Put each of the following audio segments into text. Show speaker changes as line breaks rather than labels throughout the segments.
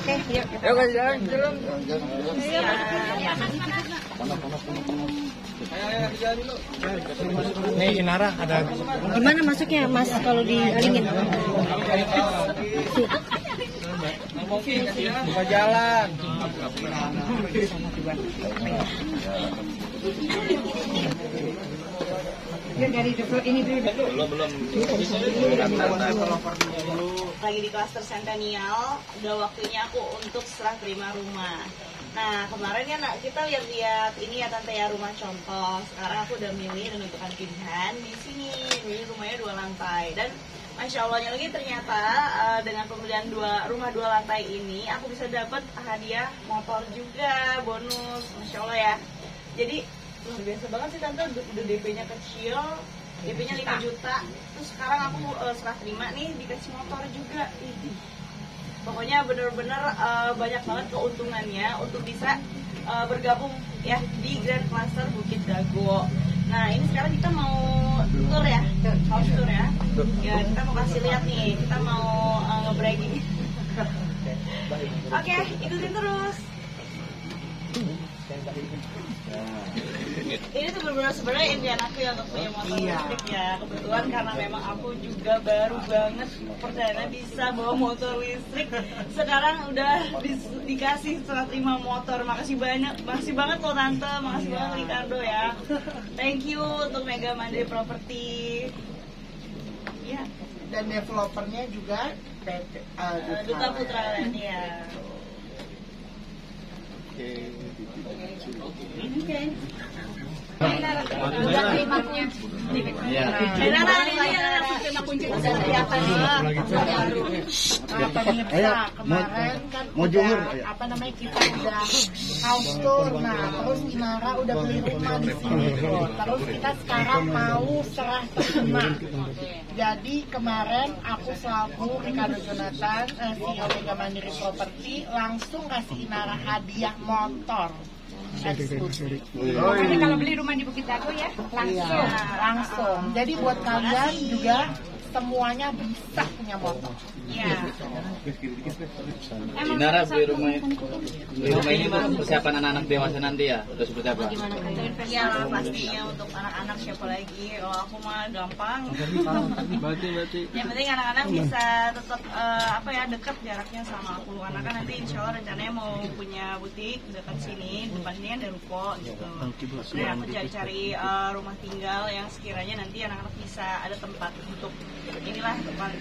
Oke, yuk.
Yuk guys, jalan.
Nih Inara ada.
Gimana masuknya Mas kalau dialingin?
Buka jalan.
Dari ini dulu.
Belum.
Lagi di klaster Centennial, udah waktunya aku untuk serah terima rumah. Nah kemarin kan kita lihat-lihat ini ya Tante ya, rumah contoh. Sekarang aku udah milih dan menentukan pilihan di sini. Ini rumahnya 2 lantai dan Masya Allahnya lagi ternyata dengan pembelian rumah 2 lantai ini aku bisa dapat hadiah motor juga, bonus. Masya Allah ya. Jadi luar biasa banget sih Tante, udah DP-nya kecil, DP-nya 5 juta. Terus sekarang aku serah terima nih dikasih motor juga. Pokoknya bener-bener banyak banget keuntungannya untuk bisa bergabung ya di Grand Cluster Bukit Dago. Nah ini sekarang kita mau tour ya, house tour ya. Ya kita mau kasih lihat nih, kita mau nge-bragging. Oke, ikutin terus. Ini tuh benar-benar sebenarnya impian aku ya untuk punya motor listrik ya. Kebetulan karena memang aku juga baru banget perdana bisa bawa motor listrik. Sekarang udah dikasih serah terima motor. Makasih banget loh Tante, makasih banget Ricardo ya. Thank you untuk Mega Mandiri Property. Ya.
Dan developernya juga
Duta Putra Land ya. Oke.
Udah klimaknya.
Iya.
Kemarin kan apa namanya kita udah house tour, nah terus Inara udah beli rumah di sini tuh. Terus kita sekarang mau serah terima. Jadi kemarin aku selaku Ricardo Jonathan, CEO Mega Mandiri Property, langsung kasih Inara hadiah motor.
Jadi kalau beli rumah di Bukit Dago ya langsung.
Langsung. Jadi buat kalian juga semuanya bisa punya motor.
Iya.
Inara beli rumah ini untuk persiapan anak-anak dewasa nanti ya? Udah seperti apa?
Ya pastinya untuk anak-anak siapa lagi? Kalau aku mah gampang. Yang penting anak-anak bisa tetap dekat jaraknya sama aku. Karena kan nanti insya Allah rencananya mau punya butik dekat sini, depan sini ada ruko gitu. Nah aku cari-cari rumah tinggal yang sekiranya nanti anak-anak bisa ada tempat untuk inilah tempat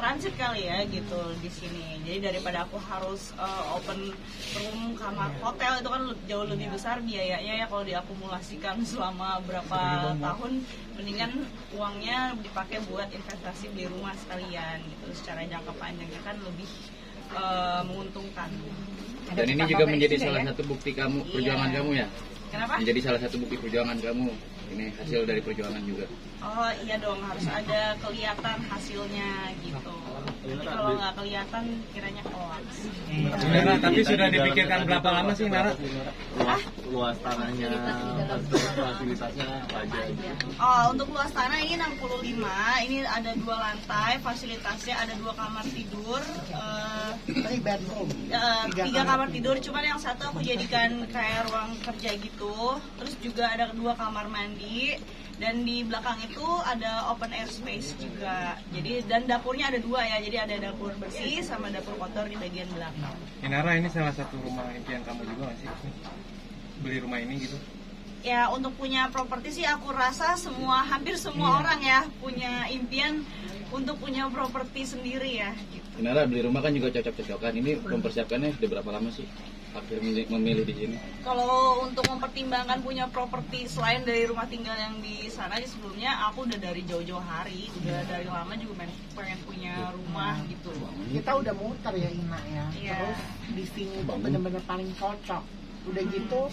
transit kali ya gitu di sini. Jadi daripada aku harus open room kamar hotel itu kan jauh lebih besar biayanya ya kalau diakumulasikan selama berapa tahun, mendingan uangnya dipakai buat investasi beli rumah sekalian gitu. Secara jangka panjangnya kan lebih menguntungkan.
Dan ini juga menjadi salah satu bukti kamu perjuangan kamu ya?
Kenapa?
Menjadi salah satu bukti perjuangan kamu. Ini hasil dari perjuangan juga.
Oh iya dong, harus ada kelihatan hasilnya gitu. Jadi kalau nggak kelihatan kiranya hoax.
Nara, tapi sudah dipikirkan berapa lama sih Nara?
Luas tanahnya, fasilitasnya apa aja?
Oh, untuk luas tanah ini 65, ini ada 2 lantai, fasilitasnya ada 2 kamar tidur,
3 bedroom.
3 kamar tidur, cuman yang satu aku jadikan kayak ruang kerja gitu. Terus juga ada 2 kamar mandi. Dan di belakang itu ada open air space juga. Jadi dan dapurnya ada 2 ya. Jadi ada dapur bersih sama dapur kotor di bagian belakang.
Inara, ini salah satu rumah impian kamu juga nggak sih? Beli rumah ini gitu?
Ya untuk punya properti sih aku rasa hampir semua orang ya punya impian untuk punya properti sendiri ya. Gitu.
Inara beli rumah kan juga cocok-cocokan. Ini mempersiapkannya sudah berapa lama sih? Akhir memilih di sini.
Kalau untuk mempertimbangkan punya properti selain dari rumah tinggal yang di sana sebelumnya, aku udah dari jauh-jauh hari, udah dari lama juga pengen punya rumah gitu.
Kita udah muter ya Ina ya.
Iya.
Terus di sini tuh bener-bener paling cocok. Udah gitu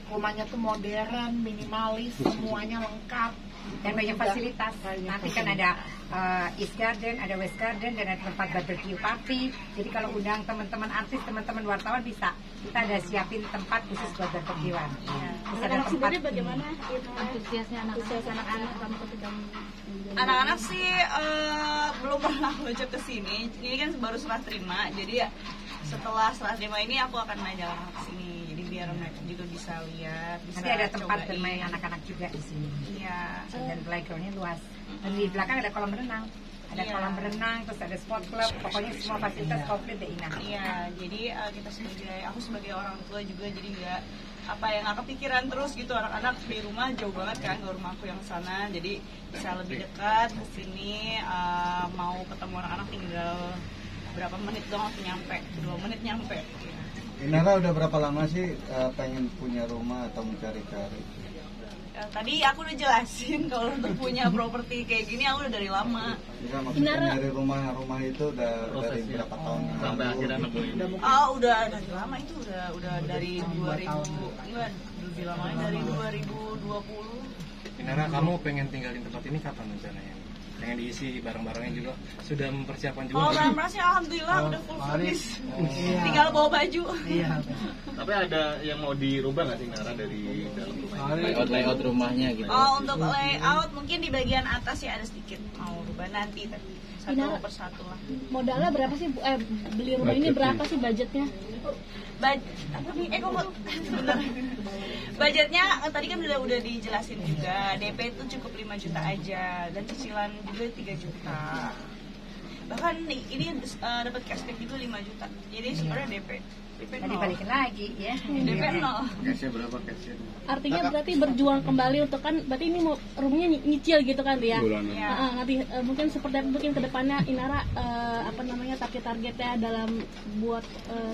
rumahnya tuh modern, minimalis, semuanya lengkap.
Dan banyak fasilitas. Nanti kan ada East Garden, ada West Garden, dan ada tempat barbecue party. Jadi kalau undang teman-teman artis, teman-teman wartawan bisa. Kita ada siapin tempat khusus buat barbekyuan. Bisa ada tempat.
Bagaimana
Antusiasnya anak-anak kamu ketika
anak-anak sih belum pernah ngajak ke sini. Ini kan baru serah terima, jadi ya setelah terima ini aku akan jalan ke sini, jadi biar mereka juga bisa lihat, bisa
Nanti ada tempat
cobain.
bermain anak-anak juga di sini.
Iya.
Dan playgroundnya luas. Dan di belakang ada kolam renang. Ada
Iya.
kolam berenang, terus ada sport club, pokoknya semua fasilitas komplit deh Ina.
Iya, jadi kita aku sebagai orang tua juga jadi nggak nggak kepikiran terus gitu, anak-anak di rumah jauh banget kan ke rumah aku yang sana, jadi bisa lebih dekat ke sini. Mau ketemu anak-anak tinggal berapa menit doang aku nyampe, 2 menit nyampe. Ya.
Inara udah berapa lama sih pengen punya rumah atau mencari-cari?
Tadi aku udah jelasin kalau untuk punya properti kayak gini aku udah dari lama.
Enggak, maksudnya dari rumah itu udah dari berapa tahun yang
sampai
lalu?
akhirnya nemuin.
Udah dari lama itu udah dari 2000 enggak lebih lamanya dari 2020.
Inara, kamu pengen tinggal di tempat ini kapan rencananya? Pengen diisi barang-barangnya juga? Sudah mempersiapkan juga?
Kalau barang-barang sih alhamdulillah udah full furnish. Tinggal bawa baju.
Tapi ada yang mau dirubah nggak sih Nara dari dalam rumah ini?
Layout rumahnya gitu.
Untuk layout mungkin di bagian atas ya ada sedikit mau rubah nanti, tapi satu persatu lah.
Modalnya berapa sih? Beli rumah ini berapa sih budgetnya?
Sebentar. Budgetnya tadi kan udah dijelasin juga. DP itu cukup 5 juta aja dan cicilan juga 3 juta. Bahkan ini dapat cashback juga 5 juta. Jadi sebenarnya DP
Tadi balikin lagi ya.
DP 0.
Cashnya berapa cashnya?
Artinya berarti berjuang kembali untuk kan berarti ini mau rumahnya nyicil gitu kan ya?
Ya.
Nanti mungkin seperti apa mungkin kedepannya Inara targetnya dalam buat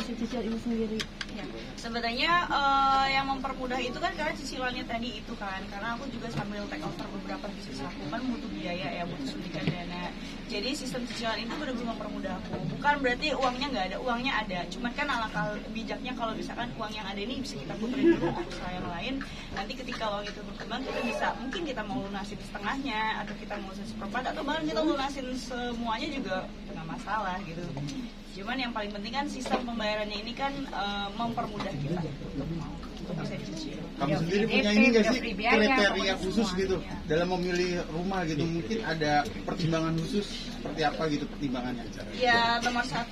si cicil ini sendiri.
Ya. Sebenarnya yang mempermudah itu kan karena cicilannya tadi itu kan, karena aku juga sambil take over beberapa bisnis aku kan butuh biaya ya, butuh suntikan dana. Jadi sistem cicilan itu benar-benar mempermudah aku. Bukan berarti uangnya nggak ada, uangnya ada. Cuman kan alangkah bijaknya kalau misalkan uang yang ada ini bisa kita puterin dulu usaha yang lain. Nanti ketika uang itu berkembang kita bisa, mungkin kita mau lunasin setengahnya atau kita mau lunasin seperempat atau bahkan kita lunasin semuanya juga nggak masalah gitu. Cuman yang paling penting kan sistem pembayarannya ini kan mempermudah kita untuk bisa dicicil.
Kamu sendiri punya ini nggak sih kriteria khusus gitu dalam memilih rumah gitu? Mungkin ada pertimbangan khusus seperti apa gitu pertimbangannya?
Ya nomor 1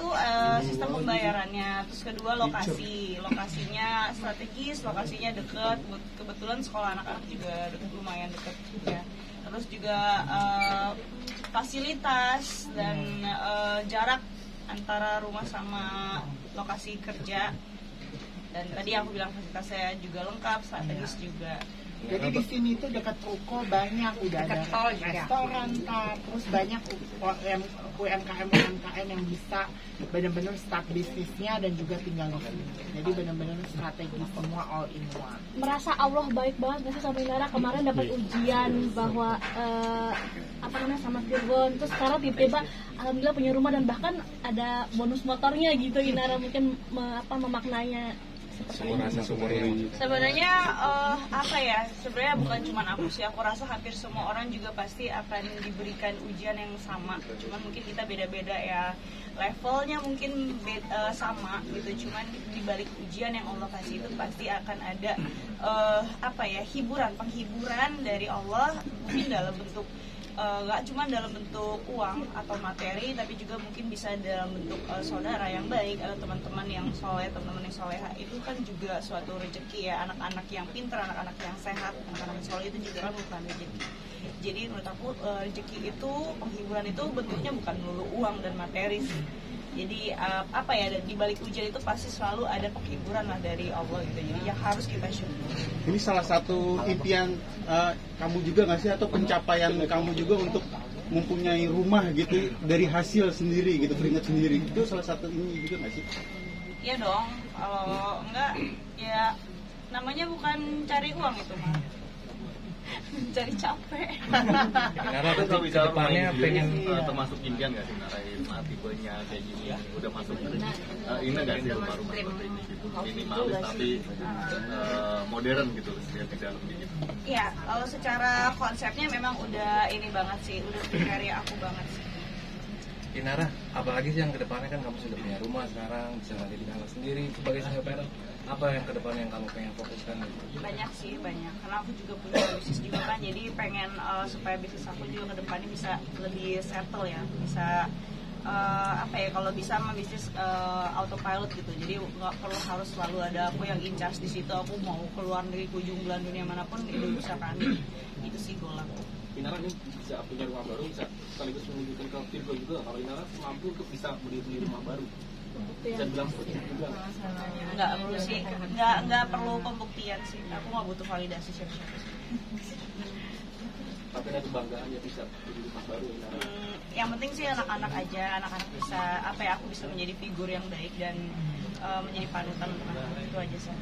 sistem pembayarannya, terus kedua lokasinya strategis, lokasinya dekat, kebetulan sekolah anak-anak juga lumayan dekat ya. Terus juga fasilitas dan jarak antara rumah sama lokasi kerja. Dan tadi aku bilang fasilitasnya juga lengkap, strategis juga.
Jadi di sini tuh dekat ruko banyak, udah ada restoran, terus banyak UMKM yang bisa benar-benar start bisnisnya dan juga tinggal di sini. Jadi benar-benar strategi semua all in one.
Merasa Allah baik banget nggak sih sama Inara kemarin dapat ujian bahwa sama Virgon, terus sekarang tiba-tiba alhamdulillah punya rumah dan bahkan ada bonus motornya gitu. Inara mungkin memaknainya
sebenarnya sebenarnya bukan cuma aku sih, aku rasa hampir semua orang juga pasti akan diberikan ujian yang sama, cuman mungkin kita beda-beda ya, levelnya mungkin sama gitu, cuman dibalik ujian yang Allah kasih itu pasti akan ada penghiburan dari Allah, mungkin dalam bentuk nggak cuma dalam bentuk uang atau materi, tapi juga mungkin bisa dalam bentuk saudara yang baik atau teman-teman yang soleh, teman-teman yang soleha. Itu kan juga suatu rezeki ya, anak-anak yang pintar, anak-anak yang sehat, anak-anak yang soleh itu juga kan bukan rezeki. Jadi menurut aku rezeki itu, penghiburan itu bentuknya bukan melulu uang dan materi sih. Jadi di balik ujian itu pasti selalu ada penghiburan lah dari Allah gitu. Jadi yang harus kita syukuri.
Ini salah satu impian kamu juga nggak sih, atau pencapaian kamu juga untuk mempunyai rumah gitu dari hasil sendiri gitu, keringat sendiri, itu salah satu ini juga nggak sih?
Iya dong, kalau enggak ya namanya bukan cari uang itu mah, cari capek.
Nara tuh
kalau bicara
depannya pengen
termasuk impian nggak sih Nara, tipenya kayak gini ya, udah masuk ini nggak sih rumah-rumah seperti ini gitu, minimalis tapi modern gitu lihat di dalam gitu.
Iya, kalau secara konsepnya memang udah ini banget sih, udah karya aku banget sih.
Inara, apalagi sih yang kedepannya kan kamu sudah punya rumah sekarang, bisa mandiri anak sendiri sebagai single parent, apa yang kedepannya yang kamu pengen fokuskan?
Banyak sih, banyak, karena aku juga punya bisnis juga kan, jadi pengen supaya bisnis aku juga kedepannya bisa lebih settle ya, bisa apa ya, kalau bisa mah bisnis autopilot gitu, jadi nggak perlu harus selalu ada aku yang in charge di situ. Aku mau keluar dari ujung belahan dunia manapun itu bisa kan, itu sih goal aku.
Inara ini bisa punya rumah baru, bisa sekaligus menunjukkan ke Virgo juga kalau Inara mampu untuk bisa beli rumah baru. Bisa bilang seperti itu juga.
Nggak perlu sih, nggak perlu pembuktian sih. Aku nggak butuh validasi siapa-siapa.
Tapi ada kebanggaan ya bisa beli rumah baru Inara.
Yang penting sih anak-anak aja, anak-anak bisa apa ya, aku bisa menjadi figur yang baik dan menjadi panutan untuk anak, itu aja sih.